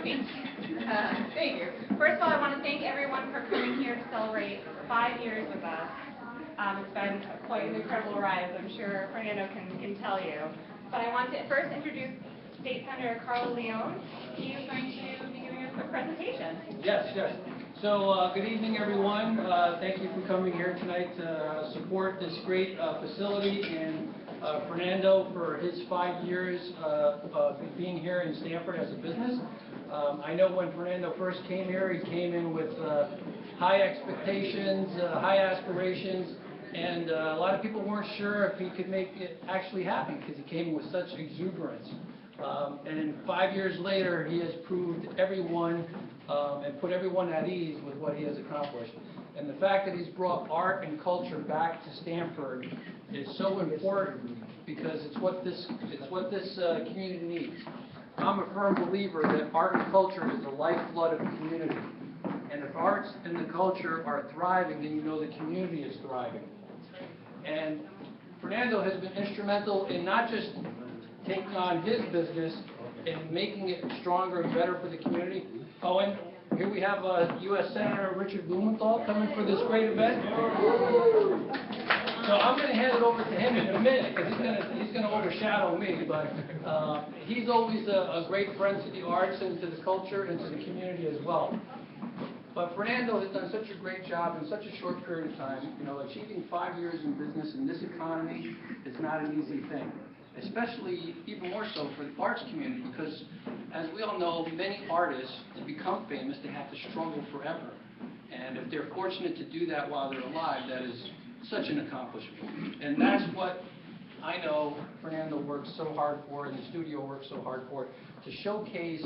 Thank you. First of all, I want to thank everyone for coming here to celebrate 5 years with us. It's been quite an incredible ride, as I'm sure Fernando can tell you. But I want to first introduce State Senator Carlo Leone. He is going to be giving a quick presentation. Yes. So good evening, everyone. Thank you for coming here tonight to support this great facility and Fernando for his 5 years of being here in Stamford as a business. I know when Fernando first came here, he came in with high expectations, high aspirations, and a lot of people weren't sure if he could make it actually happen because he came in with such exuberance. And 5 years later, he has proved everyone and put everyone at ease with what he has accomplished. And the fact that he's brought art and culture back to Stamford is so important because it's what this community needs. I'm a firm believer that art and culture is the lifeblood of the community. And if arts and the culture are thriving, then you know the community is thriving. And Fernando has been instrumental in not just taking on his business and making it stronger and better for the community. Oh, and here we have U.S. Senator Richard Blumenthal coming for this great event. So I'm going to hand it over to him in a minute because he's going to overshadow me. But he's always a great friend to the arts and to the culture and to the community as well. But Fernando has done such a great job in such a short period of time. You know, achieving 5 years in business in this economy is not an easy thing. Especially even more so for the arts community, because as we all know, many artists, to become famous, they have to struggle forever. And if they're fortunate to do that while they're alive, that is such an accomplishment. And that's what I know Fernando works so hard for, and the studio works so hard for, to showcase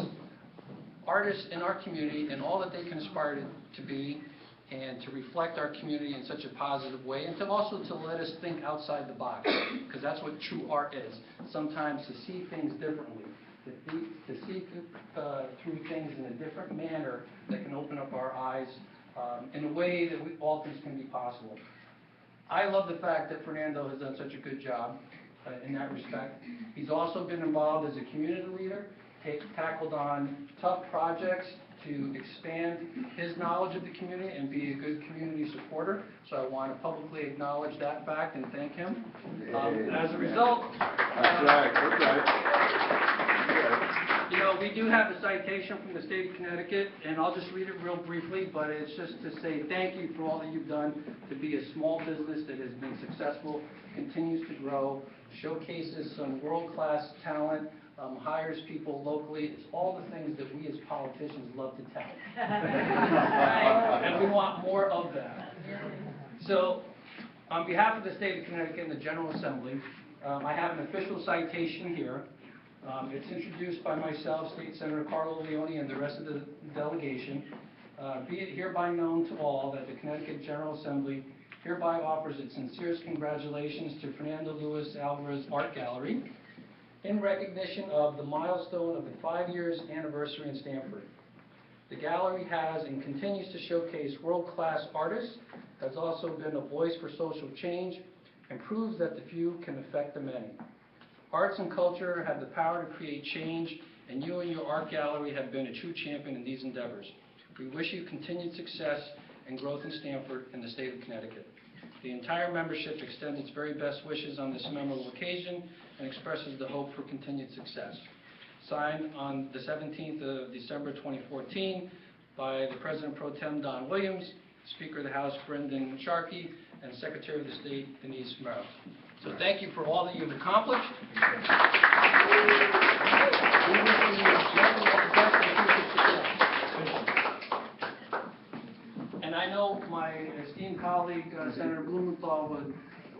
artists in our community and all that they can aspire to be, and to reflect our community in such a positive way, and to also to let us think outside the box, because that's what true art is. Sometimes to see things differently, to see through things in a different manner that can open up our eyes in a way that all things can be possible. I love the fact that Fernando has done such a good job in that respect. He's also been involved as a community leader, tackled on tough projects to expand his knowledge of the community and be a good community supporter. So I want to publicly acknowledge that fact and thank him. As a result, you know, we do have a citation from the state of Connecticut, and I'll just read it real briefly, but it's just to say thank you for all that you've done to be a small business that has been successful, continues to grow, showcases some world-class talent, hires people locally. It's all the things that we as politicians love to tout. And we want more of that. So, on behalf of the state of Connecticut and the General Assembly, I have an official citation here. It's introduced by myself, State Senator Carlo Leone, and the rest of the delegation. Be it hereby known to all that the Connecticut General Assembly hereby offers its sincerest congratulations to Fernando Alvarez Art Gallery in recognition of the milestone of the 5 years anniversary in Stamford. The gallery has and continues to showcase world-class artists, has also been a voice for social change, and proves that the few can affect the many. Arts and culture have the power to create change, and you and your art gallery have been a true champion in these endeavors. We wish you continued success and growth in Stamford and the state of Connecticut. The entire membership extends its very best wishes on this memorable occasion and expresses the hope for continued success. Signed on the 17th of December 2014 by the President Pro Tem Don Williams, Speaker of the House Brendan Sharkey, and Secretary of the State Denise Merrill. So thank you for all that you've accomplished. And I know my esteemed colleague, Senator Blumenthal,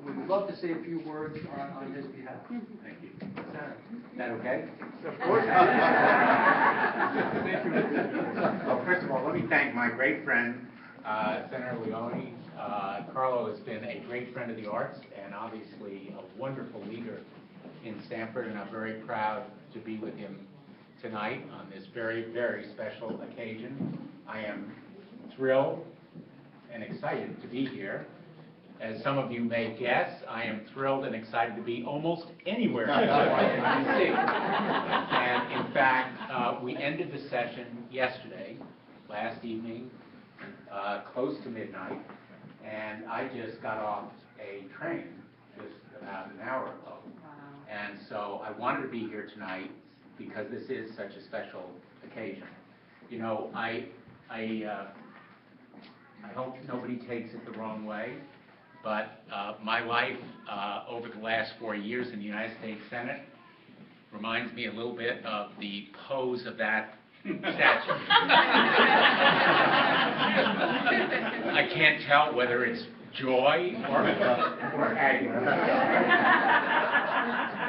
would love to say a few words on his behalf. Thank you. Senator. Is that okay? Of course. Well, first of all, let me thank my great friend, Senator Leone. Carlo has been a great friend of the arts and obviously a wonderful leader in Stamford, and I'm very proud to be with him tonight on this very, very special occasion. I am thrilled and excited to be here. As some of you may guess, I am thrilled and excited to be almost anywhere in Washington, D.C. And in fact, we ended the session yesterday, last evening, close to midnight, and I just got off a train just about an hour ago. And so I wanted to be here tonight because this is such a special occasion. You know, I hope nobody takes it the wrong way, but my life over the last 4 years in the United States Senate reminds me a little bit of the pose of that statue. I can't tell whether it's joy or agony.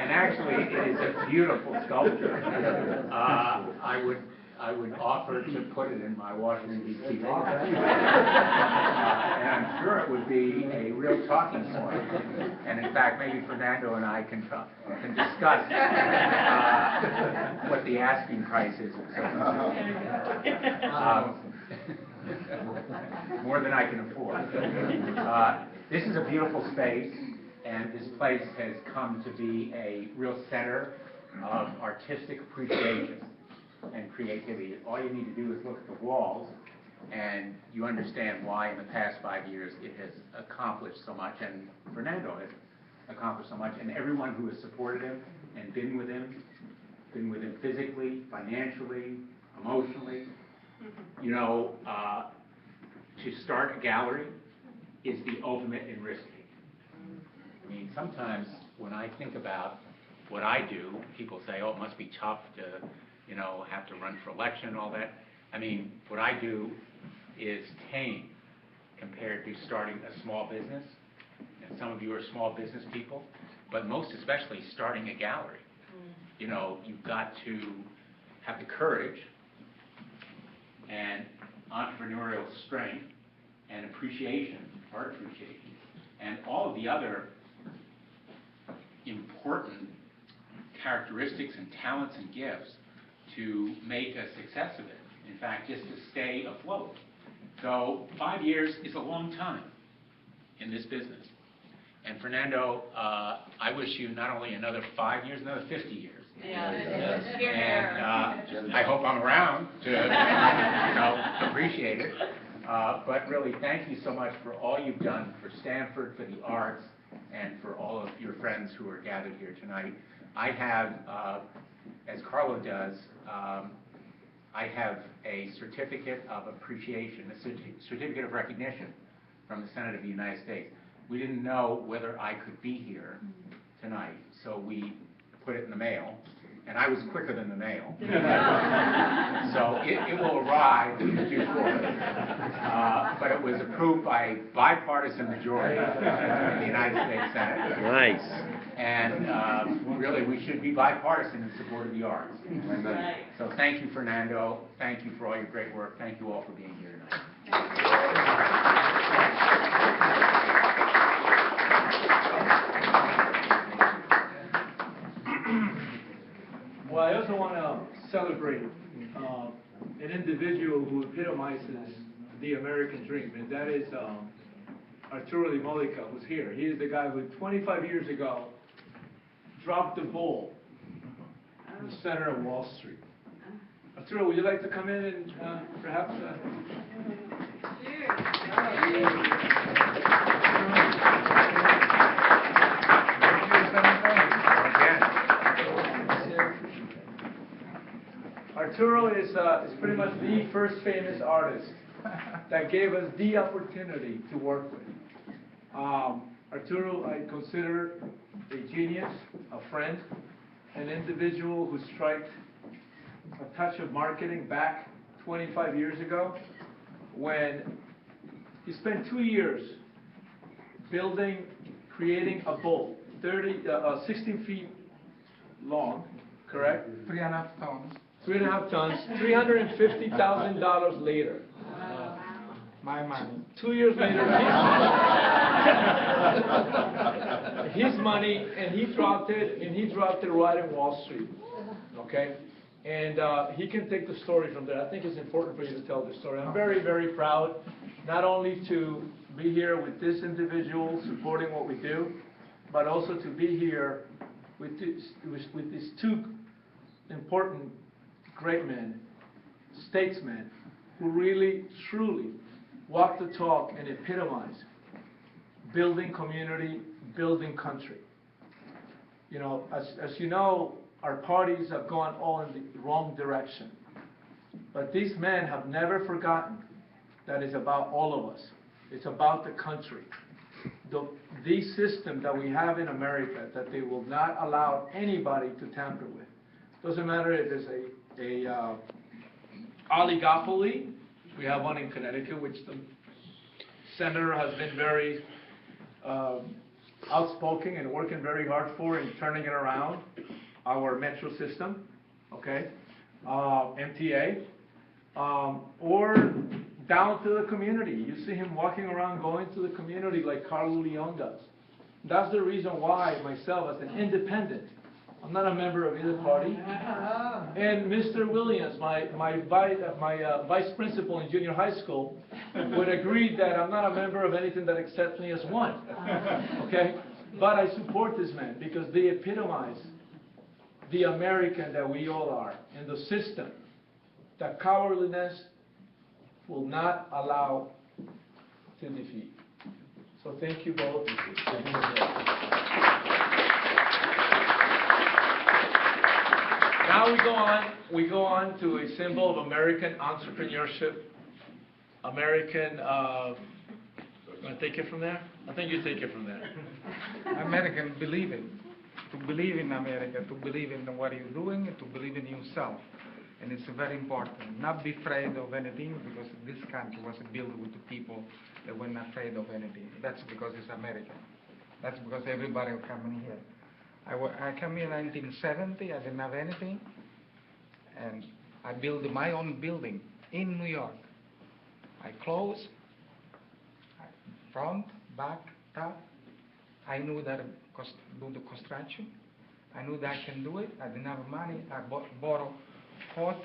And actually, it is a beautiful sculpture. I would offer to put it in my Washington, D.C. neighborhood. And I'm sure it would be a real talking point. And in fact, maybe Fernando and I can discuss what the asking price is. More than I can afford. This is a beautiful space, and this place has come to be a real center of artistic appreciation and creativity. All you need to do is look at the walls, and you understand why in the past 5 years it has accomplished so much, and Fernando has accomplished so much, and everyone who has supported him and been with him physically, financially, emotionally. You know, to start a gallery is the ultimate in risk-taking. I mean, sometimes when I think about what I do, people say, oh, it must be tough to, you know, have to run for election and all that. I mean, what I do is tame compared to starting a small business. And some of you are small business people, but most especially starting a gallery. You know, you've got to have the courage and entrepreneurial strength and appreciation, art appreciation, and all of the other important characteristics and talents and gifts to make a success of it. In fact, just to stay afloat. So 5 years is a long time in this business. And Fernando, I wish you not only another 5 years, another 50 years. Yeah. And I hope I'm around to, you know, appreciate it. But really, thank you so much for all you've done for Stanford, for the arts, and for all of your friends who are gathered here tonight. I have, as Carlo does, I have a certificate of appreciation, a certificate of recognition from the Senate of the United States. We didn't know whether I could be here tonight, so we put it in the mail, and I was quicker than the mail. So it will arrive in due course. But it was approved by a bipartisan majority in the United States Senate. Nice. And really, we should be bipartisan in support of the arts. Right. So thank you, Fernando. Thank you for all your great work. Thank you all for being here tonight. Well, I also want to celebrate an individual who epitomizes the American dream, and that is Arturo Di Modica, who's here. He is the guy who 25 years ago dropped the ball in the center of Wall Street. Arturo, would you like to come in and perhaps... Arturo is pretty much the first famous artist that gave us the opportunity to work with. Arturo, I consider a genius, a friend, an individual who struck a touch of marketing back 25 years ago when he spent 2 years creating a boat, 16 feet long, correct? 3.5 tons. 3.5 tons, $350,000 later. My money. 2 years later, his money, and he dropped it right in Wall Street. Okay? And he can take the story from there. I think it's important for you to tell the story. I'm very, very proud not only to be here with this individual supporting what we do, but also to be here with these two important great men, statesmen, who really, truly walk the talk and epitomize building community, building country. You know, as you know, our parties have gone all in the wrong direction. But these men have never forgotten that it's about all of us. It's about the country. The system that we have in America that they will not allow anybody to tamper with. Doesn't matter if there's a oligopoly. We have one in Connecticut, which the senator has been very outspoken and working very hard for in turning it around. Our metro system, okay, MTA, or down to the community. You see him walking around going to the community like Carlo Leone does. That's the reason why myself, as an independent, I'm not a member of either party, and Mr. Williams, my vice principal in junior high school, would agree that I'm not a member of anything that accepts me as one, okay? But I support this man because they epitomize the American that we all are, and the system that cowardliness will not allow to defeat. So thank you both. Now we go on to a symbol of American entrepreneurship. American, want to take it from there? I think you take it from there. American believing. To believe in America, to believe in what you're doing, to believe in yourself. And it's very important. Not be afraid of anything, because this country was built with the people that were not afraid of anything. That's because it's America. That's because everybody will come in here. I came here in 1970, I didn't have anything. And I built my own building in New York. I closed, front, back, top. I knew that do the construction. I knew that I can do it. I didn't have money. I borrowed $5,000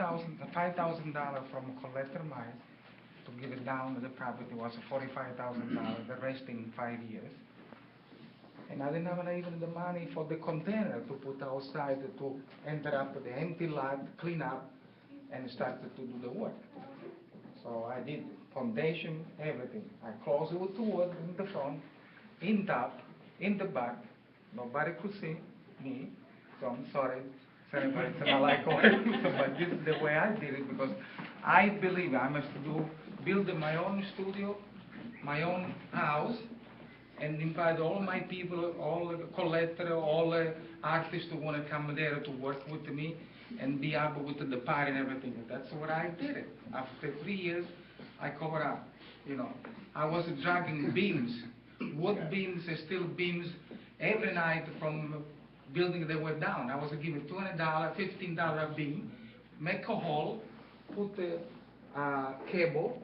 from a collector mine to give it down. The property was $45,000. The rest in 5 years. And I didn't have even the money for the container to put outside to enter up the empty lot, clean up, and started to do the work. So I did foundation, everything. I closed it with wood in the front, in top, in the back. Nobody could see me, so I'm sorry. It's not like but this is the way I did it, because I believe I must build my own studio, my own house, and invite all my people, all the collectors, all the artists who want to come there to work with me and be able with the party and everything. That's what I did it. After 3 years, I covered up. You know, I was dragging beams, wood beams, steel beams, every night from building that were down. I was giving $20, $15 a beam, make a hole, put the cable,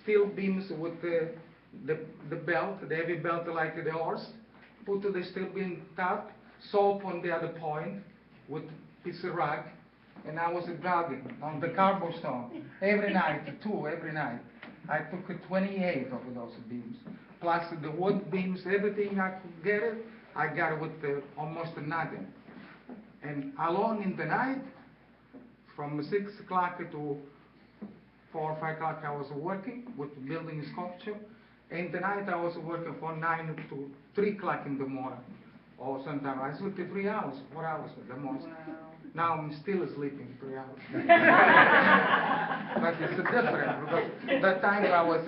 steel beams with the belt, the heavy belt like the horse, put the steel beam top, soap on the other point with piece of rag, and I was dragging on the cobblestone every night, every night. I took 28 of those beams, plus the wood beams, everything I could get it, I got it with almost nothing. And alone in the night, from 6 o'clock to 4 or 5 o'clock, I was working with building sculpture. And the night I was working from 9 to 3 o'clock in the morning. Or sometimes I sleep 3 hours, 4 hours at the most. Wow. Now I'm still sleeping 3 hours. But it's different, because that time I was,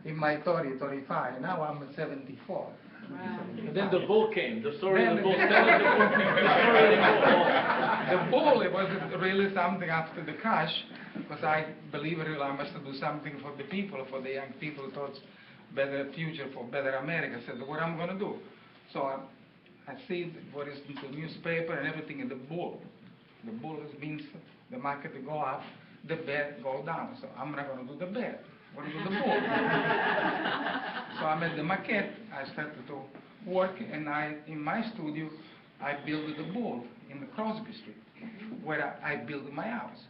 in my 30, 35. Now I'm 74. Wow. And then the bull came, the story of the bull. Tell us the story of the bull. The bull, it was really something after the crash, because I believe really I must do something for the people, for the young people towards better future, for better America. I said, what I'm going to do? So I see what is in the newspaper and everything in the bull. The bull means the market go up, the bear go down. So I'm not going to do the bear. I'm going to do the bull. So I made the maquette. I started to work, and in my studio, I built the bull in the Crosby Street, where I built my house.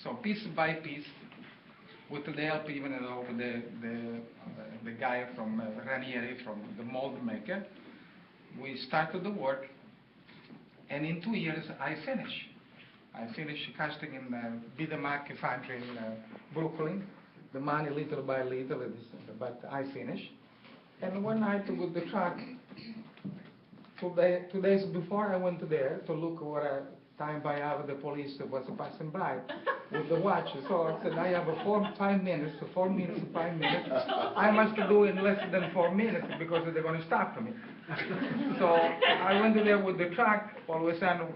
So piece by piece, with the help even of the guy from Ranieri, from the mold maker. We started the work, and in 2 years I finished. I finished casting in Biedermark factory in Brooklyn. The money little by little, but I finished. And one night with the truck, 2 days before I went there to look what time by hour the police was passing by with the watch. So I said, I have 5 minutes, 4 minutes, 5 minutes. I must do in less than 4 minutes because they're going to stop me. So I went there with the truck. All of a sudden,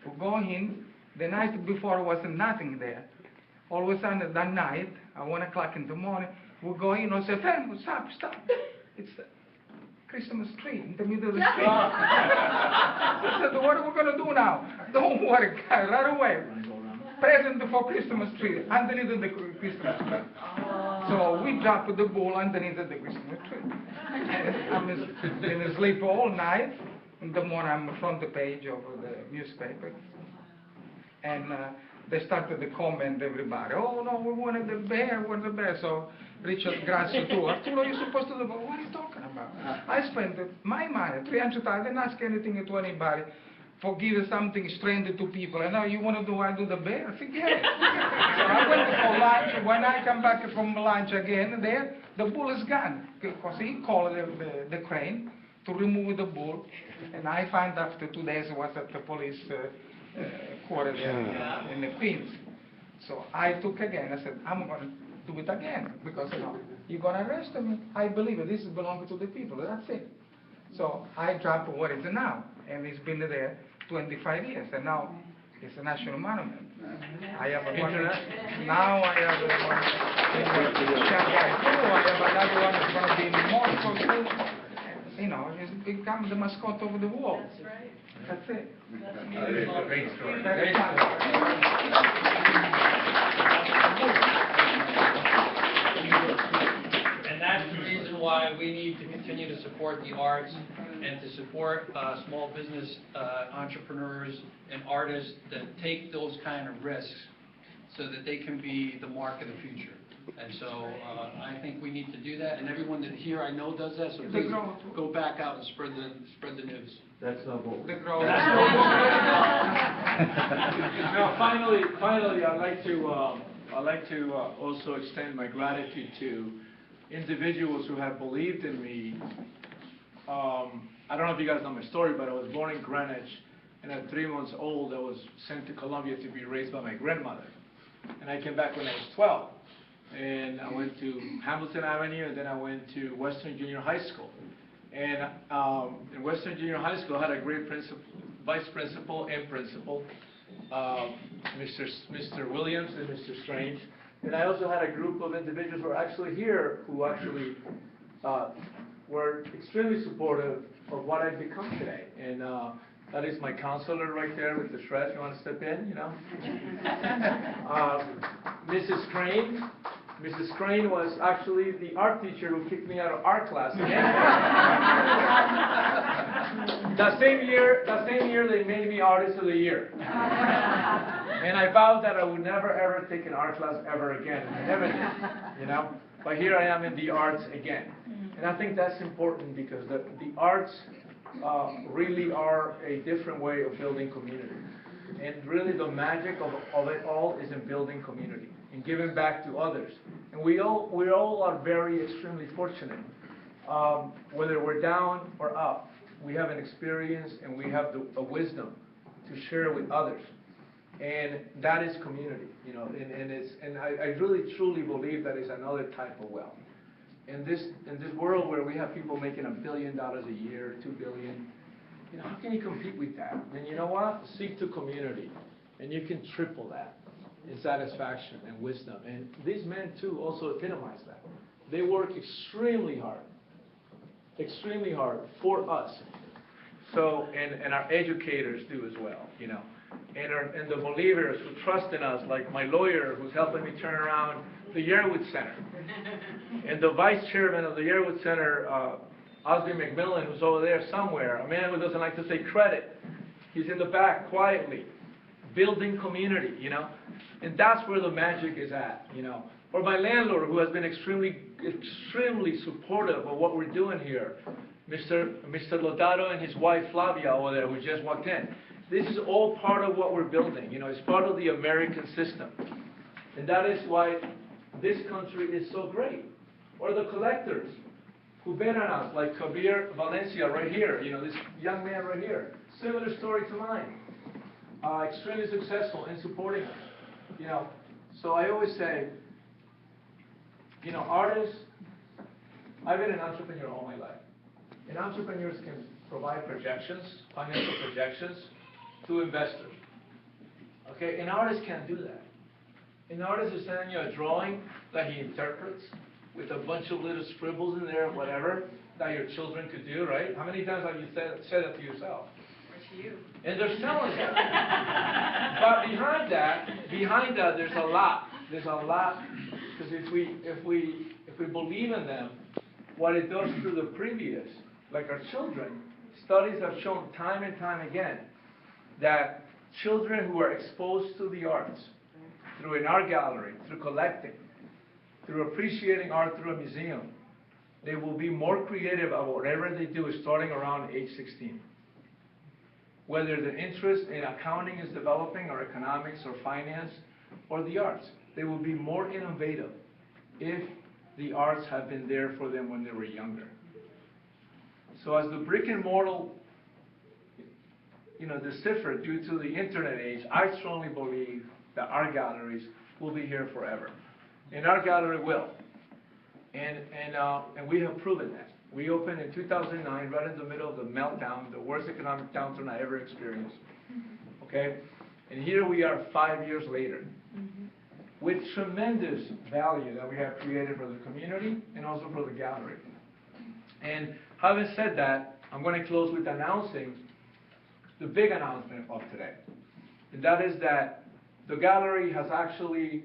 we go in. The night before was nothing there. All of a sudden, that night, at 1 o'clock in the morning, we go in and say, Fernando, stop. It's a Christmas tree in the middle of the street. I said, what are we going to do now? Don't worry, right away. Present for Christmas tree, underneath the Christmas tree. So we dropped the bull underneath the Christmas tree. And I'm in sleep all night. In the morning, I'm on front page of the newspaper. And they started to comment everybody. Oh no, we wanted the bear, So Richard Grasso too. Arturo, you're supposed to do, but what are you talking about? I spent my money, 300,000, I didn't ask anything to anybody for giving something strange to people. And now you want to do, I do the bear? Forget it. So I went for lunch. When I come back from lunch again, there, the bull is gone. Because he called the crane to remove the bull. And I find after 2 days was at the police quarter in the Queens. So I took again, I said, I'm going to do it again, because you're going to arrest me. I believe it, this belongs to the people, that's it. So I dropped what is now, and it's been there 25 years, and now it's a national monument. I have one, now I have one in Shanghai too, I have another one that's going to be in Moscow too. It's become the mascot of the world. That's right. That's it. That is a great story. And that's the reason why we need to continue to support the arts and to support small business entrepreneurs and artists that take those kind of risks so that they can be the mark of the future. And so I think we need to do that, and everyone that here I know does that, so please go back out and spread the news. That's noble. The growth. Now, finally, I'd like to also extend my gratitude to individuals who have believed in me. I don't know if you guys know my story, but I was born in Greenwich, and at 3 months old, I was sent to Colombia to be raised by my grandmother. And I came back when I was 12. And I went to Hamilton Avenue, and then I went to Western Junior High School. And in Western Junior High School, I had a great vice principal and principal, Mr. Williams and Mr. Strange. And I also had a group of individuals who are actually here who actually were extremely supportive of what I've become today. And that is my counselor right there with the shreds. You want to step in, Mrs. Crane. Mrs. Crane was actually the art teacher who kicked me out of art class. That same year they made me Artist of the Year. And I vowed that I would never ever take an art class ever again. And I never did, But here I am in the arts again. And I think that's important because the arts really are a different way of building community. And really the magic of it all is in building community and giving back to others. And we all are very extremely fortunate. Whether we're down or up, we have an experience and we have a wisdom to share with others. And that is community, and I really truly believe that is another type of wealth. In this world where we have people making $1 billion a year, $2 billion, how can you compete with that? And you know what? Seek to community, and you can triple that in satisfaction and wisdom. And these men too also epitomize that. They work extremely hard for us. So, and our educators do as well, And the believers who trust in us, like my lawyer who's helping me turn around the Yearwood Center. And the vice chairman of the Yearwood Center, Osby McMillan, who's over there somewhere, a man who doesn't like to say credit. He's in the back quietly, building community, And that's where the magic is at, Or my landlord, who has been extremely supportive of what we're doing here, Mr. Lotaro and his wife Flavia over there, who just walked in. This is all part of what we're building. You know, it's part of the American system. And that is why this country is so great. Or the collectors who bet on us, like Kabir Valencia right here, you know, this young man right here. Similar story to mine. Extremely successful in supporting us. You know, so I always say, you know, artists, I've been an entrepreneur all my life. And entrepreneurs can provide projections, financial projections, to investors. Okay, an artist can't do that. An artist is sending you a drawing that he interprets with a bunch of little scribbles in there, whatever, that your children could do, right? How many times have you said that to yourself? Or to you. And they're selling it. But behind that, there's a lot. There's a lot, because if we believe in them, what it does to the previous, like our children, studies have shown time and time again that children who are exposed to the arts through an art gallery, through collecting, through appreciating art through a museum, they will be more creative about whatever they do starting around age 16. Whether the interest in accounting is developing, or economics, or finance, or the arts, they will be more innovative if the arts have been there for them when they were younger. So as the brick and mortar, you know, deciphered due to the internet age, I strongly believe that art galleries will be here forever. And our gallery will. And we have proven that. We opened in 2009, right in the middle of the meltdown, the worst economic downturn I ever experienced. Okay? And here we are 5 years later, with tremendous value that we have created for the community and also for the gallery. And having said that, I'm going to close with announcing the big announcement of today. And that is that the gallery has actually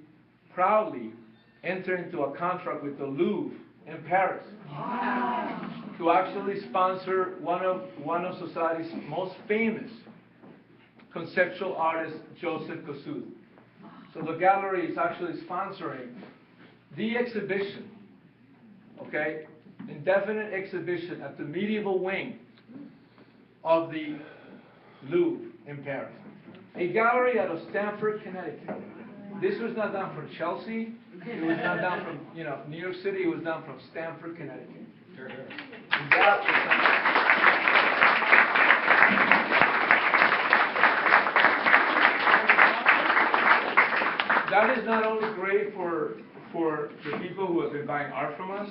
proudly entered into a contract with the Louvre in Paris to actually sponsor one of society's most famous conceptual artists, Joseph Kosuth. So the gallery is actually sponsoring the exhibition, okay, indefinite exhibition at the medieval wing of the Louvre in Paris. A gallery out of Stamford, Connecticut. This was not done from Chelsea. It was not done from, you know, New York City. It was done from Stamford, Connecticut. And that is not only great for the people who have been buying art from us,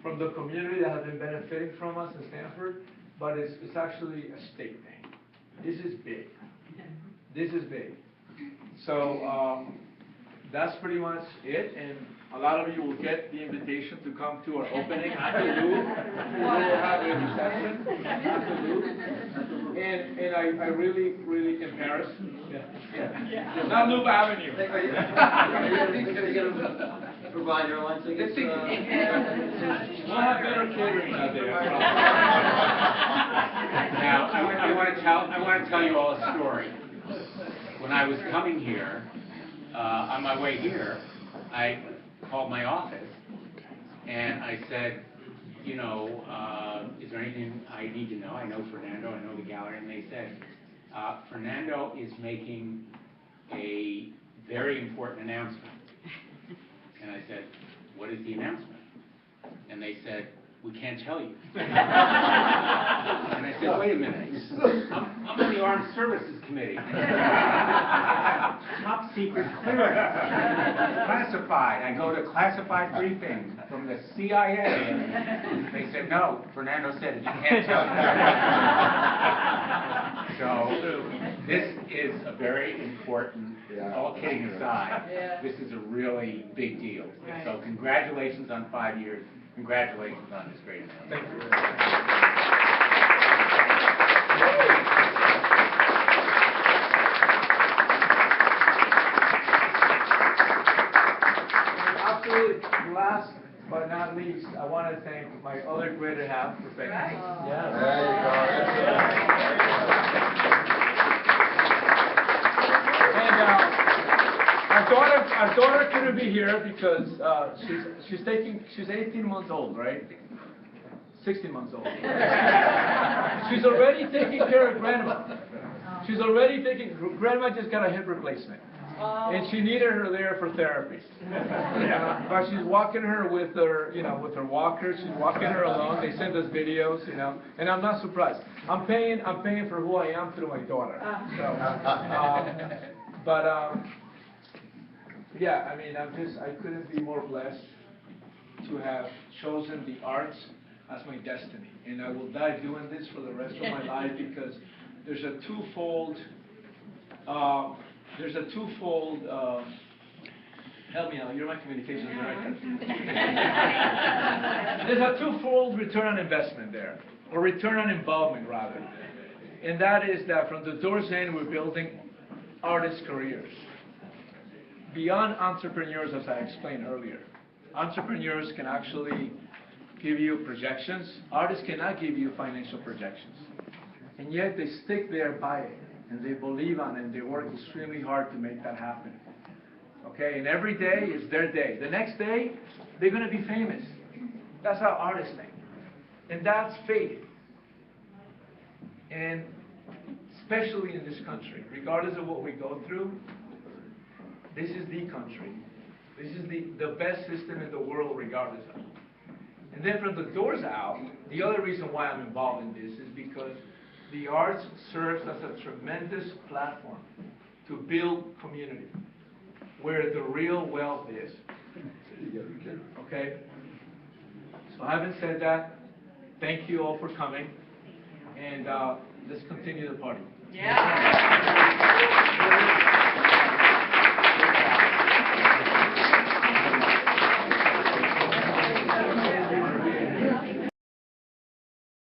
from the community that has been benefiting from us in Stamford, but it's actually a state thing. This is big. This is big. So that's pretty much it, and a lot of you will get the invitation to come to our opening at the Louvre. We will have a reception at the Louvre. And I really in Paris. Yeah. Not Louvre Avenue. Provide your lunch tickets. We'll have better catering out there. Now, I want to tell you all a story. When I was coming here, on my way here, I called my office and I said, you know, is there anything I need to know? I know Fernando, I know the gallery, and they said, Fernando is making a very important announcement. And I said, what is the announcement? And they said, we can't tell you. And I said, wait a minute, I'm on the Armed Services Committee. Top secret clearance, classified. I go to classified briefings from the CIA. They said, no, Fernando said, you can't tell you. So this is a very important, all kidding aside, this is a really big deal. So congratulations on 5 years. Congratulations on this great announcement. Thank you. Absolutely, last but not least, I want to thank my other greater half, Rebecca. Yeah. There you go. And our daughter our daughter couldn't be here because she's 18 months old, right? 16 months old. She's already taking care of grandma. Grandma just got a hip replacement. And she needed her there for therapy. But she's walking her with her, with her walker. She's walking her along. They send us videos, and I'm not surprised. I'm paying for who I am through my daughter. Yeah, I mean, I couldn't be more blessed to have chosen the arts as my destiny. And I will die doing this for the rest of my life because there's a twofold, help me out, you're my communications director. There's a twofold return on investment there, or return on involvement rather. And that is that from the doors in, we're building artists' careers. Beyond entrepreneurs, as I explained earlier. Entrepreneurs can actually give you projections. Artists cannot give you financial projections. And yet they stick there by it, and they believe on it, and they work extremely hard to make that happen. Okay, and every day is their day. The next day, they're going to be famous. That's how artists think. And that's faith. And especially in this country, regardless of what we go through, this is the country. This is the best system in the world, regardless of. And then from the doors out, the other reason why I'm involved in this is because the arts serves as a tremendous platform to build community, where the real wealth is. Okay? So having said that, thank you all for coming, and let's continue the party. Yeah.